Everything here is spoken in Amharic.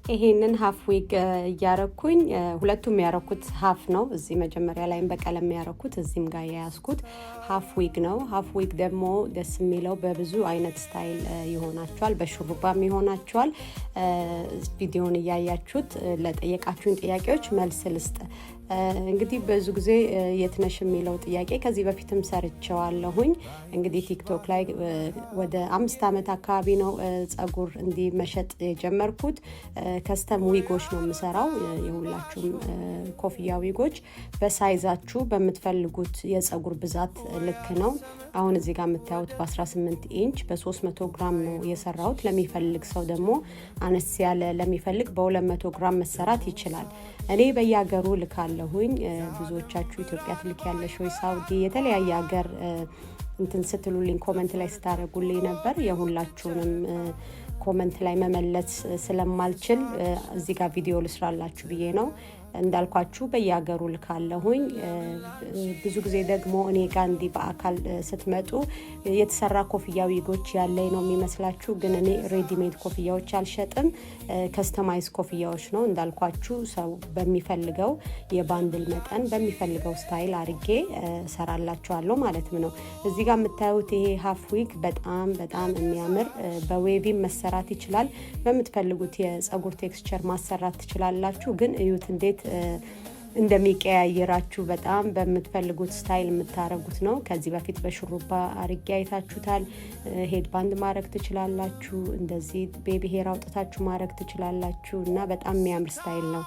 ይሄንን ሃፍ ዊግ ያረኩኝ ሁለቱም ያረኩት ሃፍ ነው። እዚህ መጀመሪያ ላይም በቀለም ያረኩት እዚህም ጋር ያያስኩት ሃፍ ዊግ ነው። ሃፍ ዊግ ደግሞ ደስ የሚለው በብዙ አይነት ስታይል ይሆናችኋል፣ በሹሩባም ይሆናችኋል። ቪዲዮውን እያያችሁት ለጠየቃችሁኝ ጥያቄዎች መልስ ልስጥ። እንግዲህ ብዙ ጊዜ የትነሽ የሚለው ጥያቄ ከዚህ በፊትም ሰርቼዋለሁኝ። እንግዲህ ቲክቶክ ላይ ወደ 5 አመት አካባቢ ነው ጸጉር እንዲህ መሸጥ የጀመርኩት። ከስተም ዊጎች ነው የምሰራው። የሁላችሁም ኮፍያ ዊጎች በሳይዛችሁ በምትፈልጉት የጸጉር ብዛት ልክ ነው። አሁን እዚህ ጋር የምታዩት በ18 ኢንች በ300 ግራም ነው የሰራሁት። ለሚፈልግ ሰው ደግሞ አነስ ያለ ለሚፈልግ በ200 ግራም መሰራት ይችላል። እኔ በየሀገሩ ልካለሁኝ። ብዙዎቻችሁ ኢትዮጵያ ትልክ ያለሽ ወይ ሳውዲ የተለያየ ሀገር እንትን ስትሉልኝ ኮሜንት ላይ ስታደርጉልኝ ነበር። የሁላችሁንም ኮሜንት ላይ መመለስ ስለማልችል እዚህ ጋር ቪዲዮ ልስራላችሁ ብዬ ነው። እንዳልኳችሁ በየሀገሩ ልካለሁኝ። ብዙ ጊዜ ደግሞ እኔ ጋር እንዲህ በአካል ስትመጡ የተሰራ ኮፍያ ዊጎች ያለኝ ነው የሚመስላችሁ፣ ግን እኔ ሬዲሜድ ኮፍያዎች አልሸጥም። ከስተማይዝ ኮፍያዎች ነው እንዳልኳችሁ። ሰው በሚፈልገው የባንድል መጠን በሚፈልገው ስታይል አድርጌ ሰራላችኋለሁ ማለት ነው። እዚህ ጋር የምታዩት ይሄ ሃፍ ዊግ በጣም በጣም የሚያምር በዌቪም መሰራት ይችላል። በምትፈልጉት የጸጉር ቴክስቸር ማሰራት ትችላላችሁ። ግን እዩት እንዴት እንደሚቀያየራችሁ በጣም በምትፈልጉት ስታይል የምታረጉት ነው። ከዚህ በፊት በሹሩባ አርጌ አይታችሁታል። ሄድ ባንድ ማድረግ ትችላላችሁ። እንደዚህ ቤቢ ሄር አውጥታችሁ ማድረግ ትችላላችሁ እና በጣም የሚያምር ስታይል ነው።